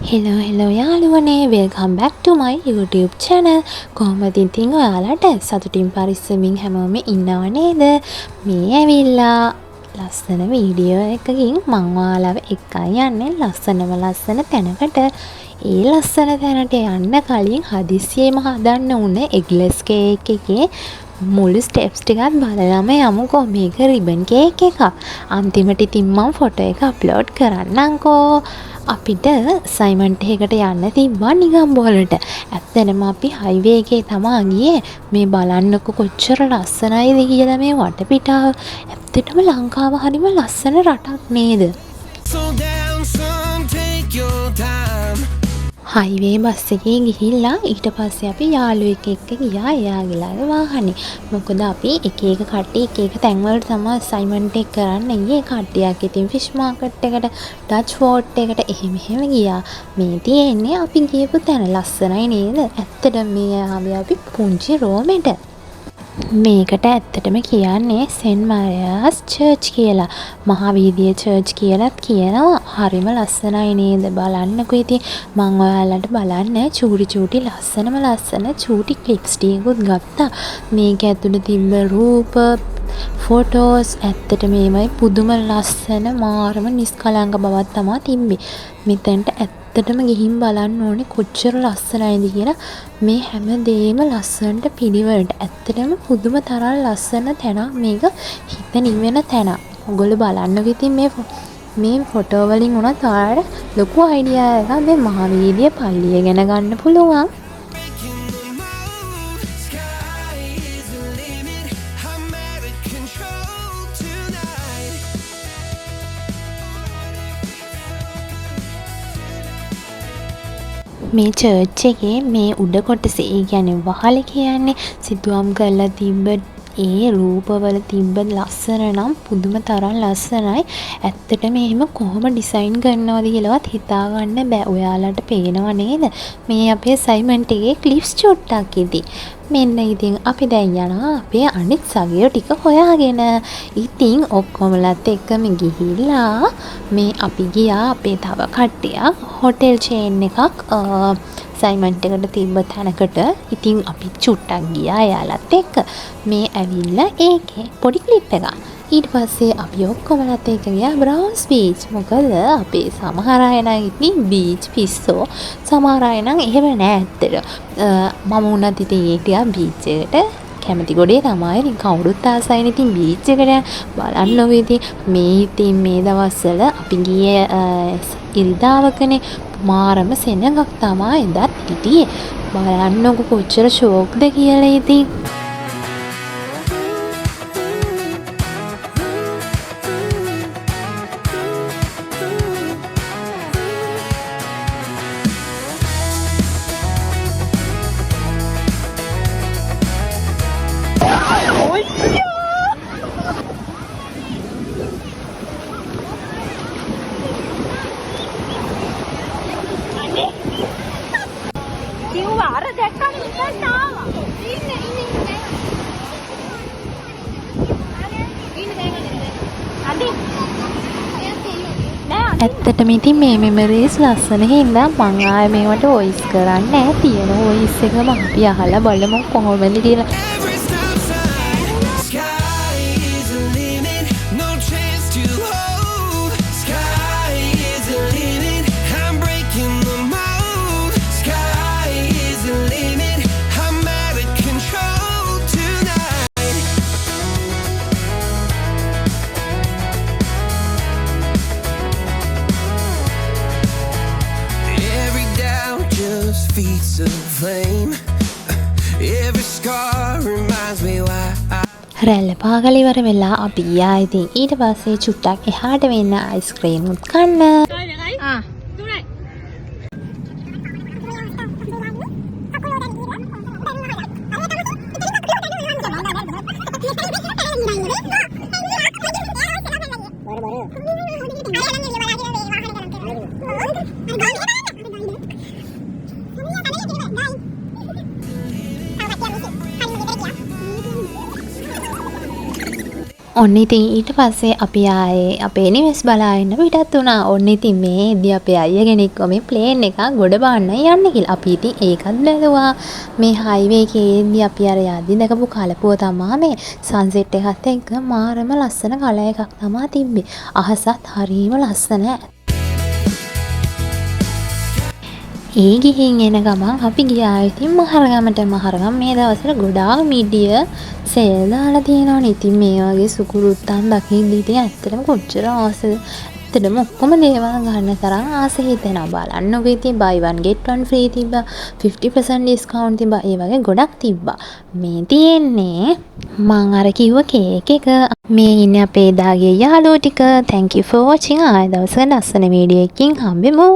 hello යාළුවනේ welcome back to my YouTube channel. කොහොමද ඉතින් ඔයාලට සතුටින් පරිස්සමින් හැමෝම ඉන්නව නේද? මේ ඇවිල්ලා ලස්සන වීඩියෝ එකකින් මම ඔයාලව එක්කයි යන්නේ ලස්සන තැනකට. ඒ ලස්සන තැනට යන්න කලින් හදිස්සියෙම හදන්න උන එග්ලස් කේක් එකේ මුළු ස්ටෙප්ස් ටිකත් බලලාම යමුකෝ. මේක රිබන් කේක් එකක්. අන්තිමට ඉතින් මම ෆොටෝ එක අප්ලෝඩ් කරන්නම්කෝ. අපිට සයිමන්ට් එකකට යන්න තිබ්බා නිගම්බෝලට. ඇත්තටම අපි හයිවේ එකේ තමා ගියේ. මේ බලන්නකො කොච්චර ලස්සනයිද කියලා මේ වටපිටාව. ඇත්තටම ලංකාව හරිම ලස්සන රටක් නේද? හයිවේ බස් එකේ ගිහිල්ලා ඊට පස්සේ අපි යාළුවෙක් එක්ක ගියා එයාගේ වාහනේ. මොකද අපි එක කට්ටිය එක තැන්වලට තමයි අසයින්මන්ට් එක කරන්න ගියේ. කට්ටියක් ඉතින් ෆිෂ් මාකට් එකට, ඩච් ෆෝර්ට් එකට එහෙම ගියා. මේ තියෙන්නේ අපි ගියපු තැන ලස්සනයි නේද? ඇත්තටම මේ ආවේ අපි පුංචි රෝමෙට. මේකට ඇත්තටම කියන්නේ සෙන්ට් මරියාස් චර්ච් කියලා. මහාවීදියේ චර්ච් කියලාත් කියනවා. හරිම ලස්සනයි නේද? බලන්නකෝ ඉතින් මම ඔයාලට බලන්න චූටි ලස්සන චූටි ක්ලිප්ස් ටිකකුත් ගත්තා. මේක ඇතුළේ තිබ්බ රූප ෆොටෝස් ඇත්තට මේවයි පුදුම ලස්සන මාරම නිස්කලංක බවක් තමයි තිබ්බේ. මෙතෙන්ට ඇත්තටම ගිහින් බලන්න ඕනේ කොච්චර ලස්සනයිද කියලා. මේ හැම දෙයක්ම ලස්සනට පිළිවෙලට ඇත්තටම පුදුම තරම් ලස්සන තැනක්. මේක හිත නිවෙන තැනක්. ඔයගොල්ලෝ බලන්නකෝ ඉතින් මේ ෆොටෝ වලින් උනත් ඔයාලට ලොකු අයිඩියා එකක් මේ මහාවීදියේ පල්ලිය ගැන ගන්න පුළුවන්. මේ චර්ච් එකේ මේ උඩ කොටස ඒ කියන්නේ වහල කියන්නේ සිතුවම් කරලා තිබ්බ ඒ රූපවල තිබ්බ ලස්සන නම් පුදුම තරම් ලස්සනයි. ඇත්තටම එහෙම කොහොම ඩිසයින් කරනවද කියලාවත් හිතා ගන්න බෑ. ඔයාලට පේනව නේද? මේ අපේ අසයින්මන්ට් එකේ ක්ලිප්ස් චුට්ටක් ඉතින්. මෙන්න ඉතින් අපි දැන් යනවා අපේ අනිත් සගයෝ ටික හොයාගෙන. ඉතින් ඔක්කොමලත් එක්කම ගිහිල්ලා මේ අපි ගියා අපේ තව කට්ටියක් හොටෙල් චේන් එකක් අසයින්මන්ට් එකට තිබ්බ තැනකට. ඉතින් අපි චුට්ටක් ගියා එයාලත් එක්ක. මේ ඇවිල්ලා ඒකේ පොඩි ක්ලිප් එකක්. ඊට පස්සේ අපි ඔක්කොමලත් එක්ක ගියා බ්‍රවුන්ස් බීච්. මොකද අපේ සමහර අය නම් ඉතින් බීච් පිස්සෝ. සමහර අය නම් එහෙම නෑ ඇත්තට. මම උනත් ඉතින් ඒ ටික බීච් එකට කැමති ගොඩේ තමයි. ඉතින් කවුරුත් ආසයිනේ ඉතින් බීච් එකට බලන්නකෝ ඉතින් මේ දවස්වල අපි ගියේ ඉරිදාවකනේ. මාරම සෙනඟක් තමයි එදත් හිටියේ. බලන්නකෝ කොච්චර ෂෝක්ද කියලා ඉතින්. ඇත්තටම ඉතින් මේ මෙමරීස් ලස්සන හින්දා මං ආයේ මේවට වොයිස් කරන්නේ නැහැ. තියෙන වොයිස් එකම අපි අහලා බලමු කොහොමද කියලා. Feet of flame. Every scar reminds me why රැල්ල පාගල ඉවර වෙලා අපි ගියා. ඉතින් ඊට පස්සේ චුට්ටක් එහාට වෙන්න අයිස්ක්‍රීම් උත් කන්න. ඔන්න ඉතින් ඊට පස්සේ අපි ආයේ අපේ නිවෙස් බලාගෙන පිටත් වුණා. ඔන්න ඉතින් මේදී අපේ අයියා කෙනෙක් මේ ප්ලේන් එක ගොඩ බාන්න යන්න කියලා. අපි ඉතින් ඒකත් බැලුවා. මේ හයිවේ එකේදී අපි අර යද්දි දැකපු කලපුව තමා මේ සන්සෙට් එකත් එක්ක මාරම ලස්සන කලර් එකක් තමා තිබ්බේ. අහසත් හරිම ලස්සන. ඒ ගිහින් එන ගමන් අපි ගියා ඉතින් මහරගමට. මහරගම මේ දවස්වල ගොඩාක් මීඩිය සේල් දාලා තියෙනවනේ. ඉතින් මේ වගේ සුකුරුත්තන් දකිද්දි ඉතින් ඇත්තටම කොච්චර ආසද. ඇත්තටම ඔක්කොම දේවල් ගන්න තරම් ආස හිතෙනවා. බලන්නකෝ ඉතින් buy one get one free තිබ්බා. 50% discount තිබ්බා. ඒ වගේ ගොඩක් තිබ්බා. මේ තියෙන්නේ මං අර කිව්ව කේක් එක. මේ ඉන්නේ අපේ එදාගේ යාළුවෝ ටික. thank you for watching. ආයෙ දවසක ලස්සන වීඩියෝ එකකින් හම්බෙමු.